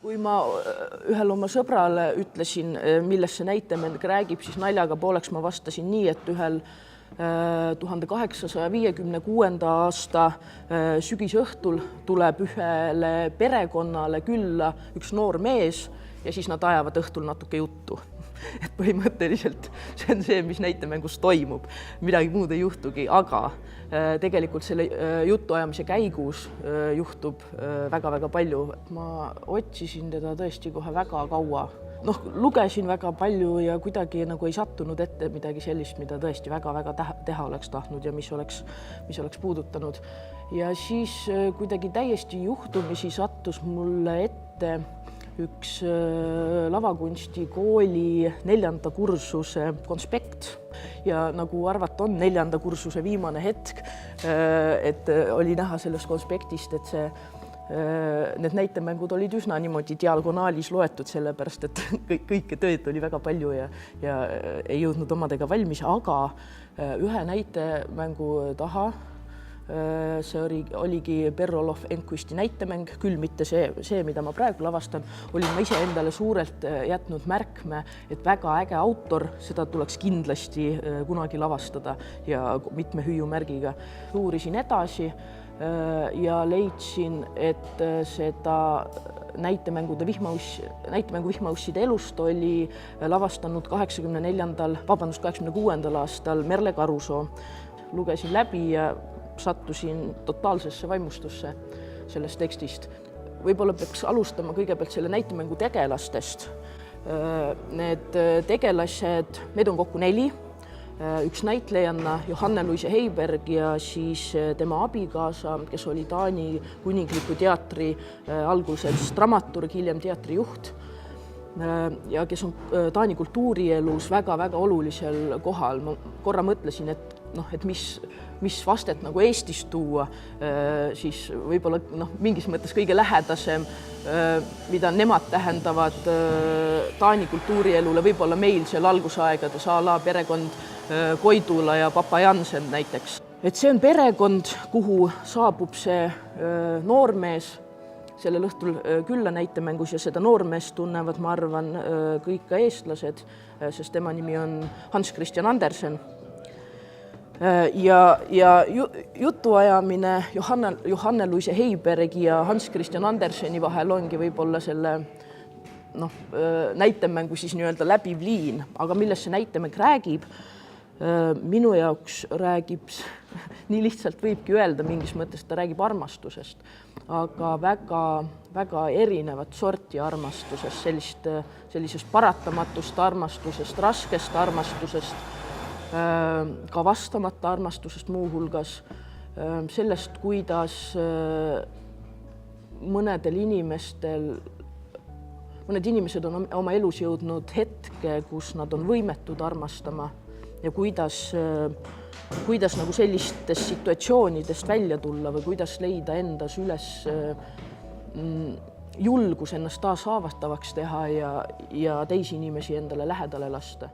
Kui ma ühel oma sõbrale ütlesin, millest see näitemäng räägib, siis naljaga pooleks ma vastasin nii, et ühel 1856. aasta sügisõhtul tuleb ühele perekonnale külla üks noor mees ja siis nad ajavad õhtul natuke juttu. Et põhimõtteliselt see on see, mis näitemängus toimub. Midagi muud ei juhtugi, aga tegelikult selle jutuajamise käigus juhtub väga-väga palju. Ma otsisin teda tõesti kohe väga kaua. Lugesin väga palju ja kuidagi nagu ei sattunud ette midagi sellist, mida tõesti väga-väga teha oleks tahtnud ja mis oleks puudutanud. Ja siis kuidagi täiesti juhtumisi sattus mulle ette üks lavakunstikooli 4. kursuse konspekt ja nagu arvata on 4. kursuse viimane hetk, et oli näha sellest konspektist, et need näitemängud olid üsna niimoodi diagonaalis loetud, sellepärast, et kõike tööd oli väga palju ja ei jõudnud omadega valmis, aga ühe näitemängu taha see oligi Perrolov Enquisti näitemäng, küll mitte see, mida ma praegu lavastan, olin ma ise endale suurelt jätnud märkme, et väga äge autor, seda tuleks kindlasti kunagi lavastada ja mitme hüüumärgiga. Uurisin edasi ja leidsin, et seda näitemängu Vihmausside elust oli lavastanud 86. aastal Merle Karusoo. Lugesin läbi ja sattusin totaalsesse vaimustusse sellest tekstist. Võib-olla peaks alustama kõigepealt selle näitemängu tegelastest. Need tegelased, need on kokku 4. Üks näitlejanna Johanne-Luise Heiberg ja siis tema abikaasa, kes oli Taani kuningliku teatri alguses dramaturg, hiljem teatrijuht ja kes on Taani kultuurielus väga-väga olulisel kohal. Ma korra mõtlesin, et mis vastet nagu Eestis tuua, siis võib-olla mingis mõttes kõige lähedasem, mida nemad tähendavad Taani kultuurielule, võib-olla meil seal algusaegades a la perekond Koidula ja Papa Jansen näiteks. Et see on perekond, kuhu saabub see noormees sellel õhtul külla näitemängus ja seda noormeest tunnevad, ma arvan, kõik ka eestlased, sest tema nimi on Hans Christian Andersen. Ja jutuajamine Johanne-Luise Heibergi ja Hans Christian Anderseni vahel ongi võib-olla selle näitemängu siis nii-öelda läbiv liin, aga millest see näitemäng räägib, minu jaoks räägib, nii lihtsalt võibki öelda mingis mõttes, ta räägib armastusest, aga väga erinevat sorti armastusest, sellisest paratamatust armastusest, raskest armastusest, ka vastamata armastusest muuhulgas, sellest, kuidas mõned inimesed on oma elus jõudnud hetke, kus nad on võimetud armastama ja kuidas nagu sellistest situatsioonidest välja tulla või kuidas leida endas üles julgus ennast taas haavatavaks teha ja teisi inimesi endale lähedale lasta.